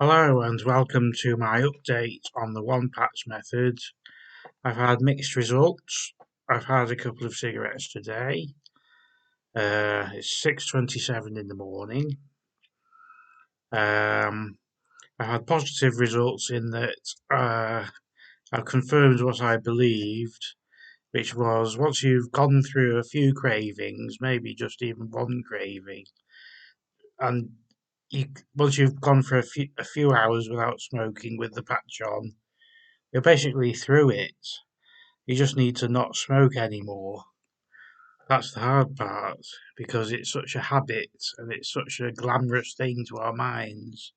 Hello and welcome to my update on the one patch method. I've had mixed results. I've had a couple of cigarettes today. It's 6:27 in the morning. I've had positive results in that I've confirmed what I believed, which was once you've gone through a few cravings, maybe just even one craving, and once you've gone for a few hours without smoking with the patch on, you're basically through it. You just need to not smoke anymore. That's the hard part because it's such a habit and it's such a glamorous thing to our minds.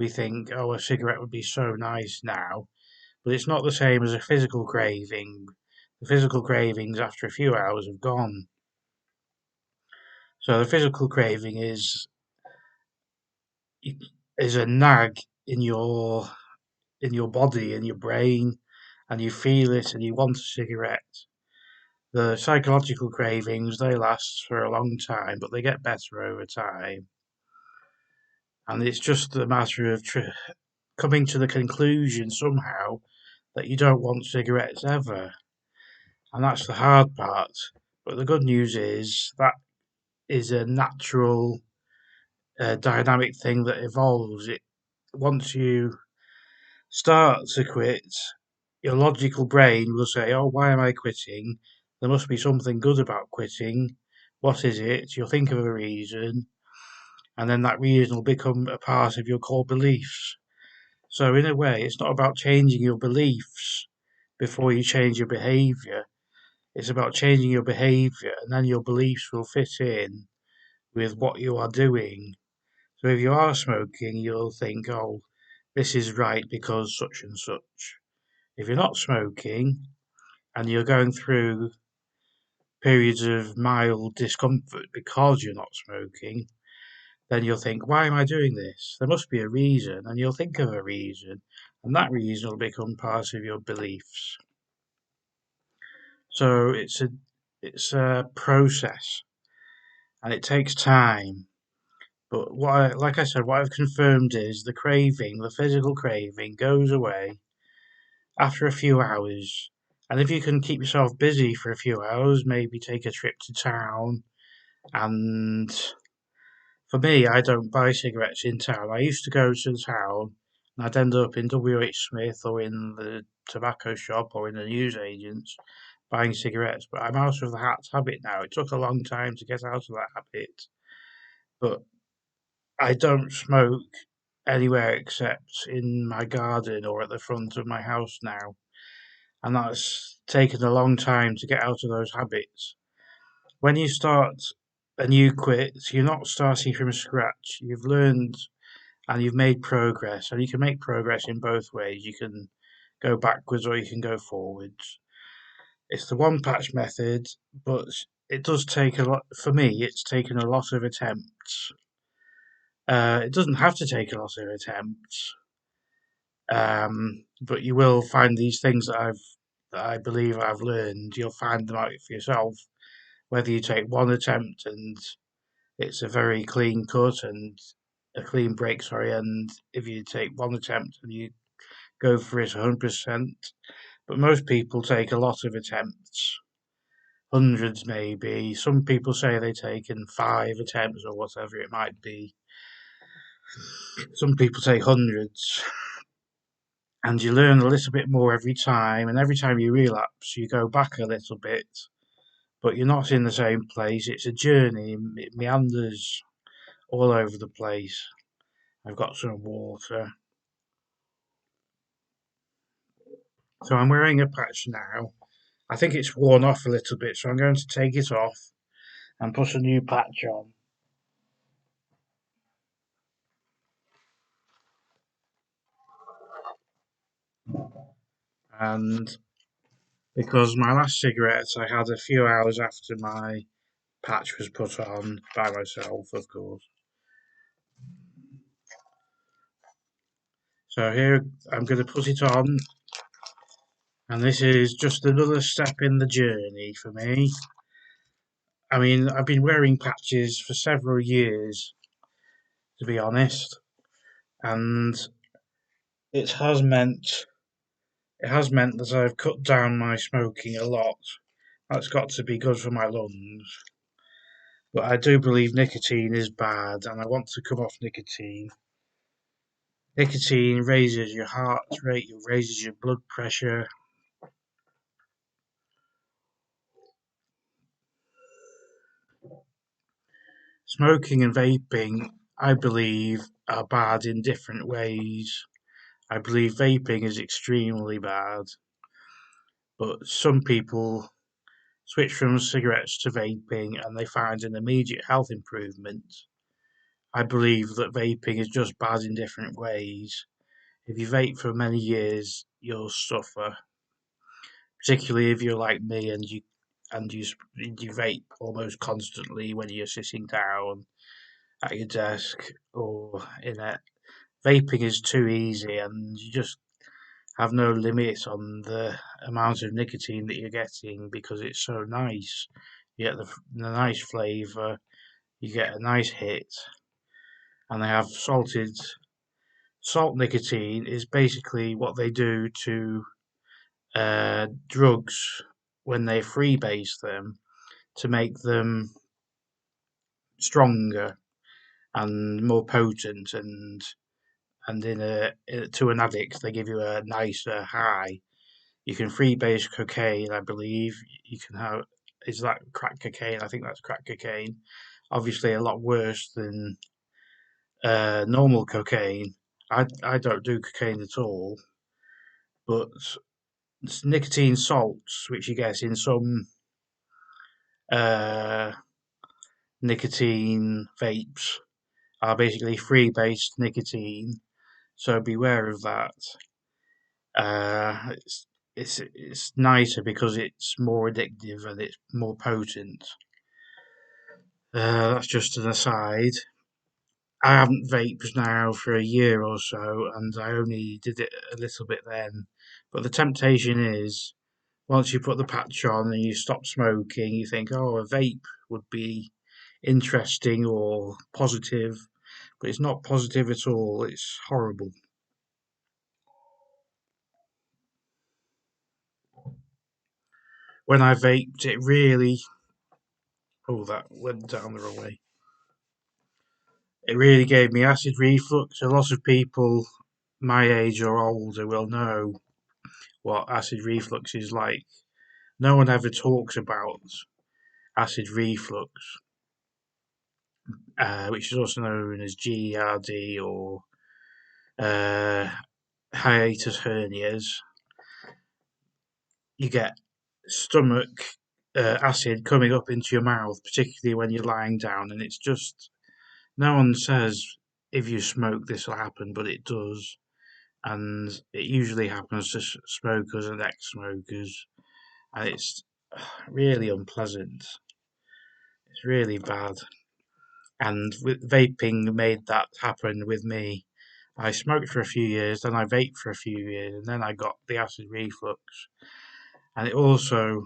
We think, oh, a cigarette would be so nice now, but it's not the same as a physical craving. The physical cravings after a few hours have gone. So the physical craving is a nag in your body, in your brain, and you feel it and you want a cigarette. The psychological cravings, they last for a long time, but they get better over time. And it's just a matter of coming to the conclusion somehow that you don't want cigarettes ever. And that's the hard part. But the good news is that is a natural, dynamic thing that evolves. Once you start to quit, your logical brain will say, "Oh, why am I quitting? There must be something good about quitting. What is it?" You'll think of a reason, and then that reason will become a part of your core beliefs. So, in a way, it's not about changing your beliefs before you change your behavior. It's about changing your behavior, and then your beliefs will fit in with what you are doing. So, if you are smoking, you'll think, "Oh, this is right because such and such." If you're not smoking and you're going through periods of mild discomfort because you're not smoking, then you'll think, why am I doing this? There must be a reason, and you'll think of a reason, and that reason will become part of your beliefs. So it's a process, and it takes time. But like I said, what I've confirmed is the craving, the physical craving, goes away after a few hours. And if you can keep yourself busy for a few hours, maybe take a trip to town. And for me, I don't buy cigarettes in town. I used to go to the town and I'd end up in WH Smith or in the tobacco shop or in the newsagents buying cigarettes. But I'm out of that habit now. It took a long time to get out of that habit. But I don't smoke anywhere except in my garden or at the front of my house now. And that's taken a long time to get out of those habits. When you start a new quit, you're not starting from scratch. You've learned and you've made progress, and you can make progress in both ways. You can go backwards or you can go forwards. It's the one patch method, but it does take a lot. For me, it's taken a lot of attempts. It doesn't have to take a lot of attempts, but you will find these things that I believe I've learned. You'll find them out for yourself. Whether you take one attempt and it's a very clean cut and a clean break, sorry, and if you take one attempt and you go for it 100%, but most people take a lot of attempts, hundreds maybe. Some people say they take in 5 attempts or whatever it might be. Some people take hundreds, and you learn a little bit more every time. And every time you relapse, you go back a little bit, but you're not in the same place. It's a journey, it meanders all over the place. I've got some water. So I'm wearing a patch now. I think it's worn off a little bit, so I'm going to take it off and put a new patch on. And because my last cigarette I had a few hours after my patch was put on by myself, of course. So here I'm going to put it on, and this is just another step in the journey for me. I mean, I've been wearing patches for several years, to be honest, and it has meant that I've cut down my smoking a lot. That's got to be good for my lungs. But I do believe nicotine is bad, and I want to come off nicotine. Nicotine raises your heart rate, it raises your blood pressure. Smoking and vaping, I believe, are bad in different ways. I believe vaping is extremely bad, but some people switch from cigarettes to vaping and they find an immediate health improvement. I believe that vaping is just bad in different ways. If you vape for many years, you'll suffer, particularly if you're like me and you vape almost constantly when you're sitting down at your desk or in it. Vaping is too easy, and you just have no limit on the amount of nicotine that you're getting because it's so nice. You get the nice flavour, you get a nice hit, and they have salt nicotine is basically what they do to drugs when they freebase them to make them stronger and more potent and to an addict they give you a nicer high. You can freebase cocaine, I believe. You can have is that crack cocaine? I think that's crack cocaine. Obviously, a lot worse than normal cocaine. I don't do cocaine at all, but nicotine salts, which you get in some uh, nicotine vapes, are basically free-based nicotine. So beware of that. Uh, it's it's nicer because it's more addictive and it's more potent. That's just an aside. I haven't vaped now for a year or so, and I only did it a little bit then. But the temptation is, once you put the patch on and you stop smoking, you think, oh, a vape would be interesting or positive, but it's not positive at all. It's horrible. When I vaped, it really, oh, that went down the wrong way. It really gave me acid reflux. A lot of people my age or older will know what acid reflux is like. No one ever talks about acid reflux, which is also known as GERD or uh, hiatus hernias. You get stomach acid coming up into your mouth, particularly when you're lying down, and it's just no one says if you smoke this will happen, but it does, and it usually happens to smokers and ex-smokers, and it's really unpleasant. It's really bad. And with vaping made that happen with me. I smoked for a few years, then I vaped for a few years, and then I got the acid reflux. And it also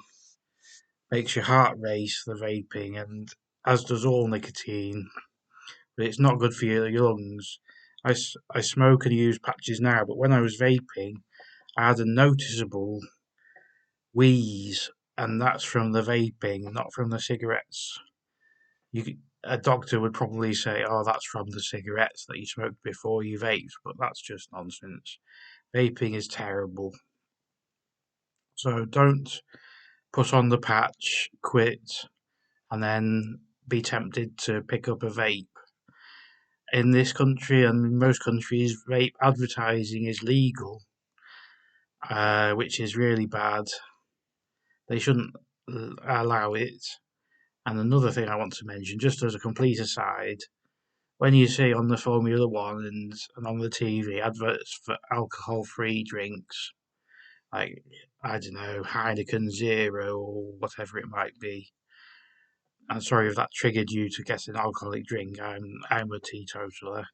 makes your heart race, the vaping, and as does all nicotine, but it's not good for your lungs. I smoke and use patches now, but when I was vaping, I had a noticeable wheeze, and that's from the vaping, not from the cigarettes. A doctor would probably say, "Oh, that's from the cigarettes that you smoked before you vaped," but that's just nonsense. Vaping is terrible. So don't put on the patch, quit, and then be tempted to pick up a vape. In this country and in most countries, vape advertising is legal, which is really bad. They shouldn't allow it. And another thing I want to mention, just as a complete aside, when you see on the Formula One and on the TV adverts for alcohol free drinks, like, I don't know, Heineken Zero or whatever it might be. I'm sorry if that triggered you to get an alcoholic drink. I'm a teetotaler,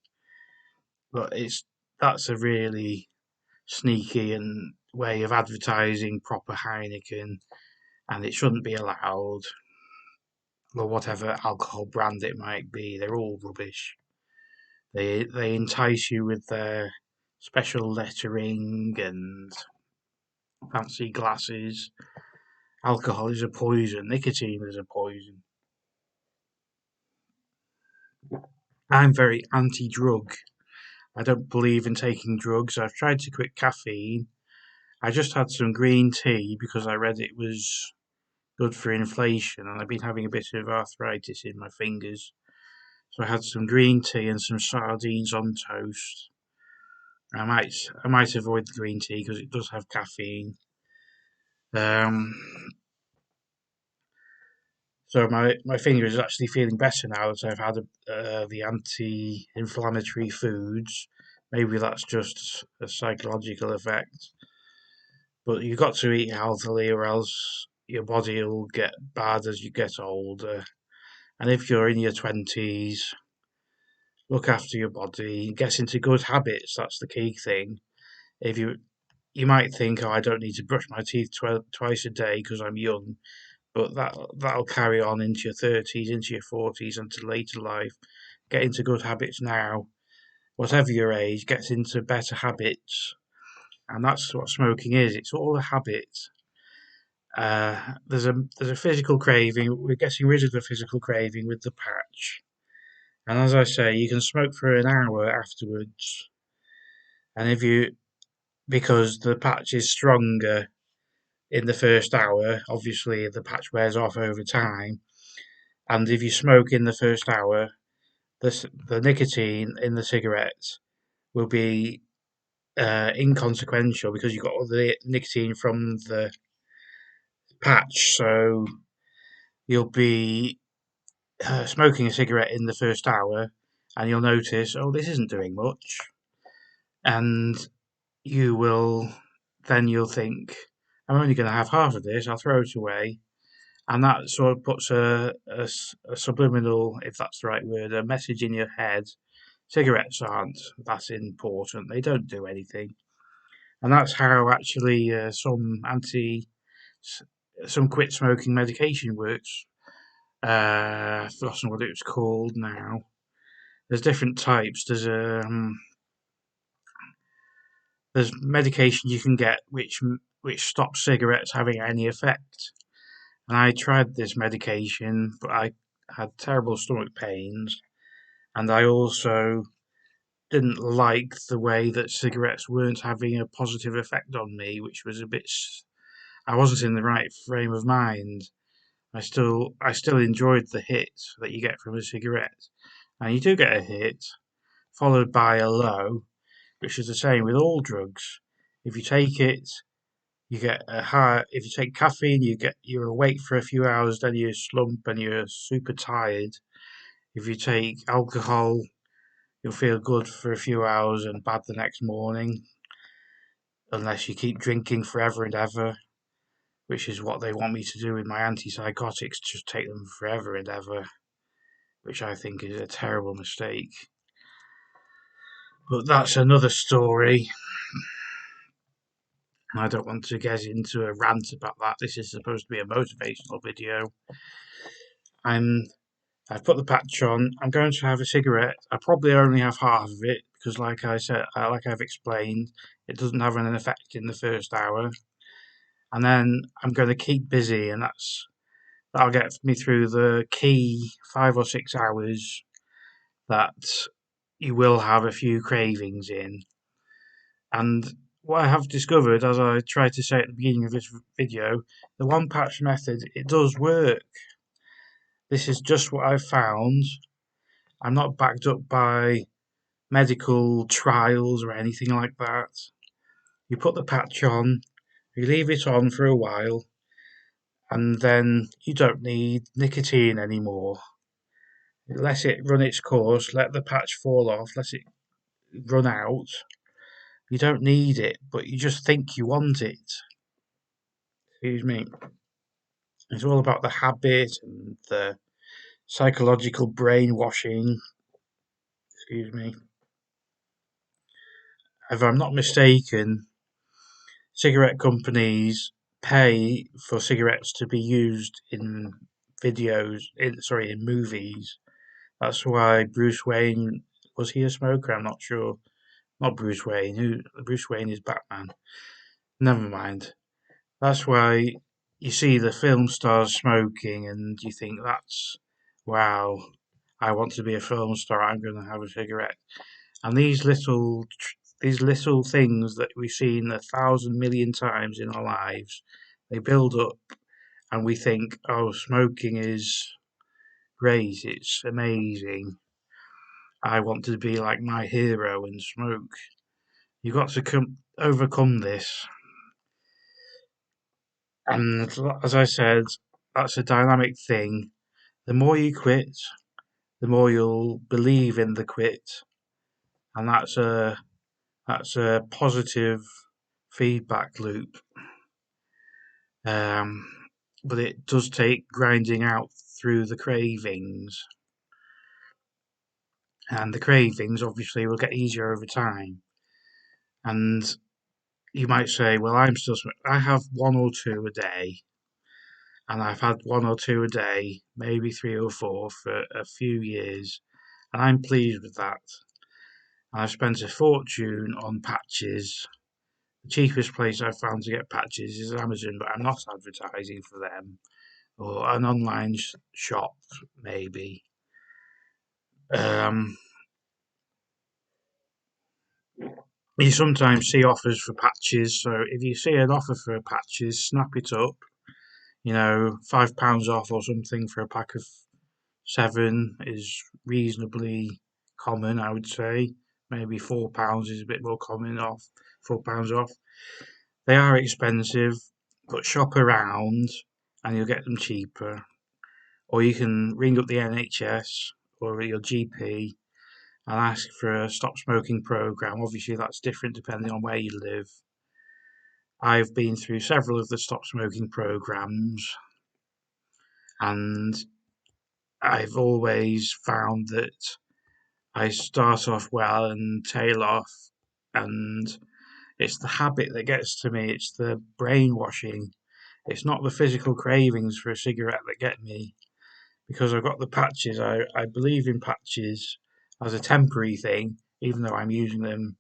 but that's a really sneaky and way of advertising proper Heineken, and it shouldn't be allowed. Or whatever alcohol brand it might be, they're all rubbish. They entice you with their special lettering and fancy glasses. Alcohol is a poison, nicotine is a poison. I'm very anti-drug. I don't believe in taking drugs. I've tried to quit caffeine. I just had some green tea because I read it was good for inflation, and I've been having a bit of arthritis in my fingers. So I had some green tea and some sardines on toast. I might avoid the green tea because it does have caffeine. Um, so my finger is actually feeling better now that I've had the anti-inflammatory foods. Maybe that's just a psychological effect. But you've got to eat healthily, or else your body will get bad as you get older. And if you're in your 20s, look after your body, get into good habits. That's the key thing. If you might think, oh, I don't need to brush my teeth twice a day because I'm young, but that'll carry on into your 30s, into your 40s, into later life. Get into good habits now. Whatever your age, get into better habits, and that's what smoking is. It's all a habit. There's a physical craving. We're getting rid of the physical craving with the patch, and as I say, you can smoke for an hour afterwards. And if you because the patch is stronger in the first hour, obviously the patch wears off over time. And if you smoke in the first hour, the nicotine in the cigarettes will be inconsequential because you've got all the nicotine from the patch. So you'll be smoking a cigarette in the first hour, and you'll notice, oh, this isn't doing much, and you will you'll think, I'm only going to have half of this. I'll throw it away, and that sort of puts a subliminal, if that's the right word, a message in your head. Cigarettes aren't that important. They don't do anything, and that's how actually some quit smoking medication works. I've forgotten what it was called now. There's different types. There's medication you can get which stops cigarettes having any effect. And I tried this medication, but I had terrible stomach pains, and I also didn't like the way that cigarettes weren't having a positive effect on me, which was a bit. I wasn't in the right frame of mind. I still enjoyed the hit that you get from a cigarette, and you do get a hit followed by a low, which is the same with all drugs. If you take it, you get a high. If you take caffeine, you're awake for a few hours, then you slump and you're super tired. If you take alcohol, you'll feel good for a few hours and bad the next morning, unless you keep drinking forever and ever, which is what they want me to do with my antipsychotics, just take them forever and ever, which I think is a terrible mistake. But that's another story. I don't want to get into a rant about that. This is supposed to be a motivational video. I'm I've put the patch on. I'm going to have a cigarette. I probably only have half of it because, like I said, like I've explained, it doesn't have an effect in the first hour. And then I'm going to keep busy, and that'll get me through the key 5 or 6 hours that you will have a few cravings in. And what I have discovered, as I tried to say at the beginning of this video, the one patch method, it does work. This is just what I've found. I'm not backed up by medical trials or anything like that. You put the patch on, you leave it on for a while, and then you don't need nicotine anymore. Let it run its course, let the patch fall off, let it run out. You don't need it, but you just think you want it. Excuse me. It's all about the habit and the psychological brainwashing. Excuse me. If I'm not mistaken, cigarette companies pay for cigarettes to be used in in movies. That's why Bruce Wayne, was he a smoker? I'm not sure. not Bruce Wayne. Bruce Wayne is Batman. Never mind. That's why you see the film stars smoking, and you think that's wow. I want to be a film star. I'm going to have a cigarette. And these little things that we've seen 1,000 million times in our lives, they build up, and we think, oh, smoking is great. It's amazing. I want to be like my hero and smoke. You've got to overcome this. And as I said, that's a dynamic thing. The more you quit, the more you'll believe in the quit, and that's a positive feedback loop. Um, but it does take grinding out through the cravings, and the cravings obviously will get easier over time. And you might say, well, I have one or two a day, and I've had one or two a day, maybe three or four for a few years, and I'm pleased with that. And I've spent a fortune on patches. The cheapest place I've found to get patches is Amazon, but I'm not advertising for them, or an online shop, maybe. Um, you sometimes see offers for patches, so if you see an offer for patches, snap it up. £5 off or something for a pack of 7 is reasonably common, I would say. Maybe £4 is a bit more common off, £4 off. They are expensive, but shop around and you'll get them cheaper. Or you can ring up the NHS or your GP and ask for a stop smoking program. Obviously, that's different depending on where you live. I've been through several of the stop smoking programs, and I've always found that I start off well and tail off, and it's the habit that gets to me. It's the brainwashing. It's not the physical cravings for a cigarette that get me, because I've got the patches. I believe in patches as a temporary thing, even though I'm using them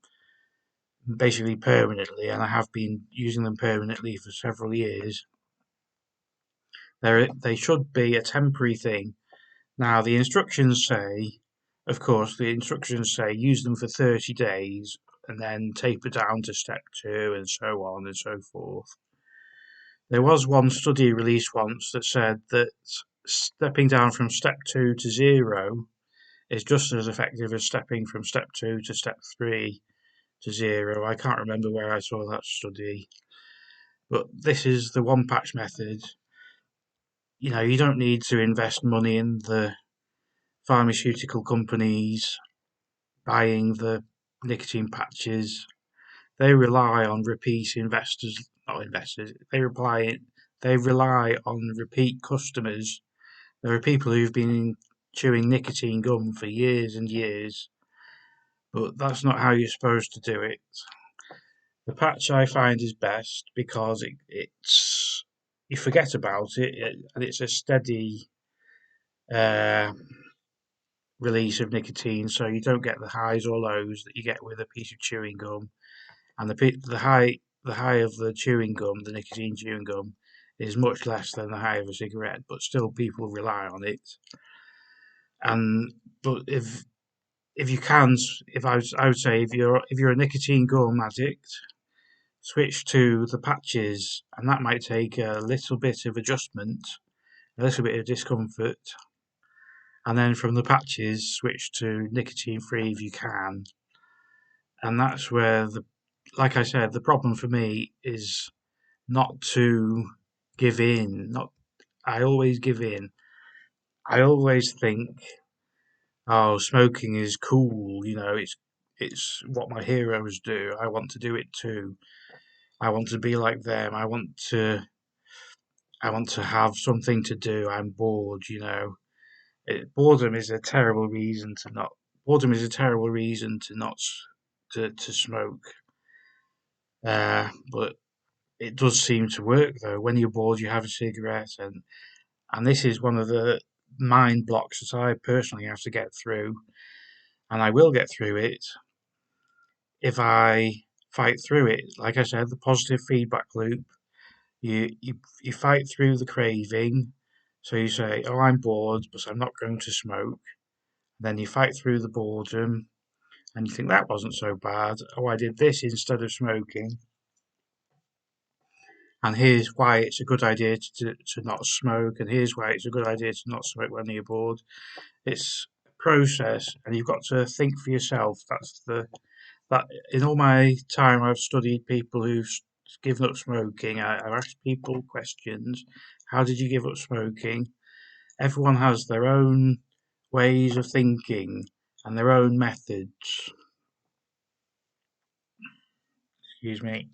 basically permanently, and I have been using them permanently for several years. They should be a temporary thing. Now, the instructions say use them for 30 days and then taper down to step 2 and so on and so forth. There was one study released once that said that stepping down from step 2 to 0 is just as effective as stepping from step 2 to step 3 to 0. I can't remember where I saw that study, but this is the one patch method. You don't need to invest money in the pharmaceutical companies buying the nicotine patches. They rely on repeat investors, not investors. They rely on repeat customers. There are people who've been chewing nicotine gum for years and years, but that's not how you're supposed to do it. The patch I find is best because it's you forget about it, and it's a steady uh, release of nicotine, so you don't get the highs or lows that you get with a piece of chewing gum. And the high of the chewing gum, the nicotine chewing gum, is much less than the high of a cigarette, but still people rely on it. And but if you can, if I would say if you're a nicotine gum addict, switch to the patches, and that might take a little bit of adjustment, a little bit of discomfort, and then from the patches switch to nicotine free if you can. And that's where like I said, the problem for me is not to give in. Not I always give in. I always think, oh, smoking is cool. It's what my heroes do. I want to do it too. I want to be like them. I want to have something to do. I'm bored. Boredom is a terrible reason to not. Boredom is a terrible reason to not to smoke. But it does seem to work though. When you're bored, you have a cigarette, and this is one of the mind blocks that I personally have to get through, and I will get through it. if I fight through it, like I said, the positive feedback loop, you fight through the craving. So you say, "Oh, I'm bored, but I'm not going to smoke." Then you fight through the boredom, and you think that wasn't so bad. Oh, I did this instead of smoking, and here's why it's a good idea to not smoke, and here's why it's a good idea to not smoke when you're bored. It's a process, and you've got to think for yourself. That in all my time, I've studied people who've given up smoking. I've asked people questions. How did you give up smoking? Everyone has their own ways of thinking and their own methods. Excuse me,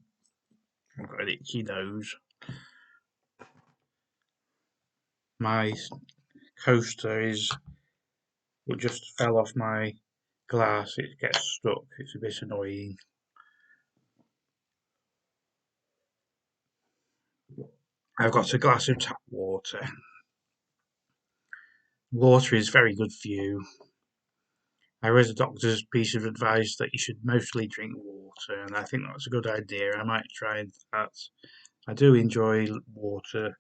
I've got an itchy nose. My coaster is it just fell off my glass. It gets stuck. It's a bit annoying. I've got a glass of tap water. Water is very good for you. I read a doctor's piece of advice that you should mostly drink water, and I think that's a good idea. I might try that. I do enjoy water.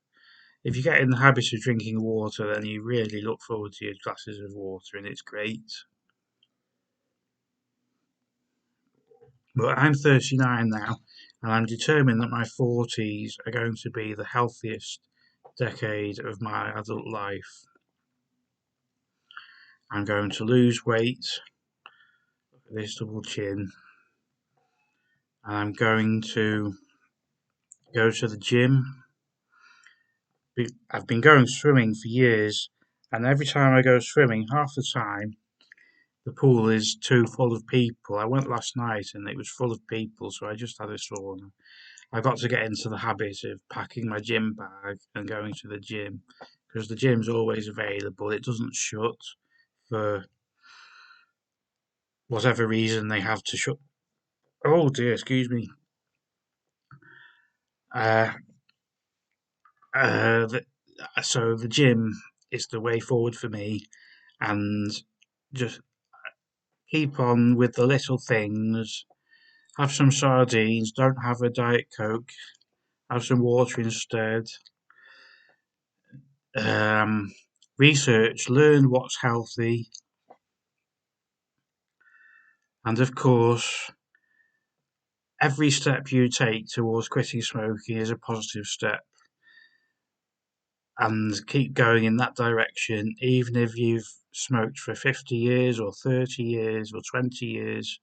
If you get in the habit of drinking water, then you really look forward to your glasses of water, and it's great. But I'm 39 now, and I'm determined that my 40s are going to be the healthiest decade of my adult life. I'm going to lose weight, this double chin, and I'm going to go to the gym. I've been going swimming for years, and every time I go swimming, half the time the pool is too full of people. I went last night and it was full of people, so I just had a sauna. I've got to get into the habit of packing my gym bag and going to the gym because the gym's always available. It doesn't shut for whatever reason they have to shut. Oh dear, excuse me. Uh, uh, the, so the gym is the way forward for me, and just keep on with the little things. Have some sardines. Don't have a diet coke. Have some water instead. Um, Research. Learn what's healthy, and of course, every step you take towards quitting smoking is a positive step, and keep going in that direction, even if you've smoked for 50 years or 30 years or 20 years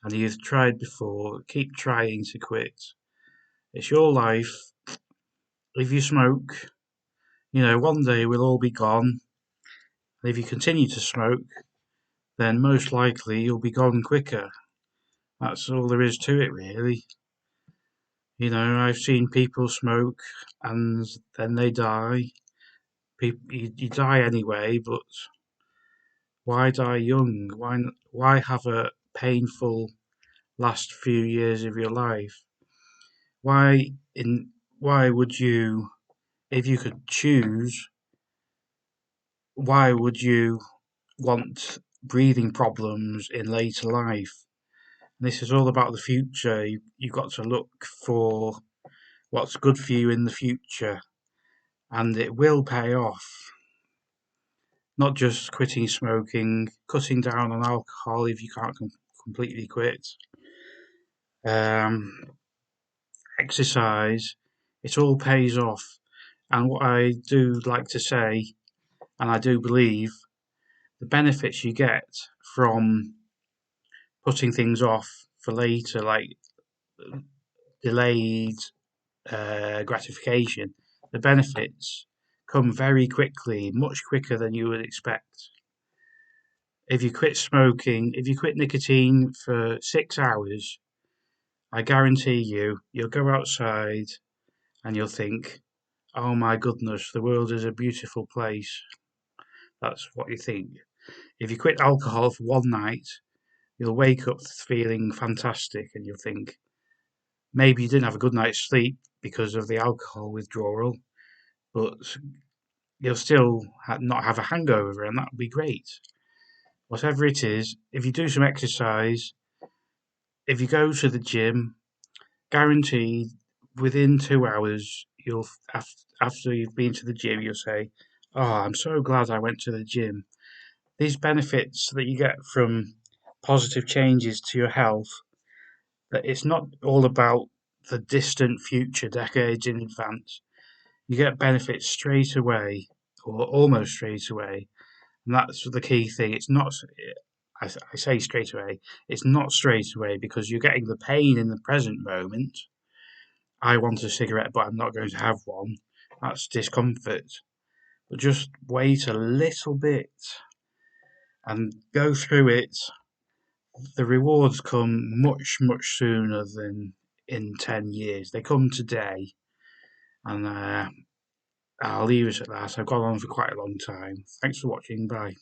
and you've tried before, keep trying to quit. It's your life. If you smoke, one day we'll all be gone. And if you continue to smoke, then most likely you'll be gone quicker. That's all there is to it, really. I've seen people smoke and then they die. You die anyway, but why die young? Why have a painful last few years of your life? Why in why would you, if you could choose, why would you want breathing problems in later life? This is all about the future. You've got to look for what's good for you in the future, and it will pay off. Not just quitting smoking, cutting down on alcohol if you can't completely quit, um, exercise, it all pays off. And what I do like to say, and I do believe, the benefits you get from putting things off for later, like delayed gratification, the benefits come very quickly, much quicker than you would expect. If you quit smoking, if you quit nicotine for 6 hours, I guarantee you'll go outside and you'll think, oh my goodness, the world is a beautiful place. That's what you think. If you quit alcohol for one night, you'll wake up feeling fantastic and you'll think, maybe you didn't have a good night's sleep because of the alcohol withdrawal, but you'll still not have a hangover, and that would be great. Whatever it is, if you do some exercise, if you go to the gym, guaranteed within 2 hours, after you've been to the gym, you'll say, "Oh, I'm so glad I went to the gym." These benefits that you get from positive changes to your health, that it's not all about the distant future, decades in advance. You get benefits straight away, or almost straight away, and that's the key thing. It's not. I say straight away. It's not straight away because you're getting the pain in the present moment. I want a cigarette, but I'm not going to have one. That's discomfort. But just wait a little bit and go through it. The rewards come much, much sooner than in 10 years. They come today. And I'll leave it at that. I've gone on for quite a long time. Thanks for watching. Bye.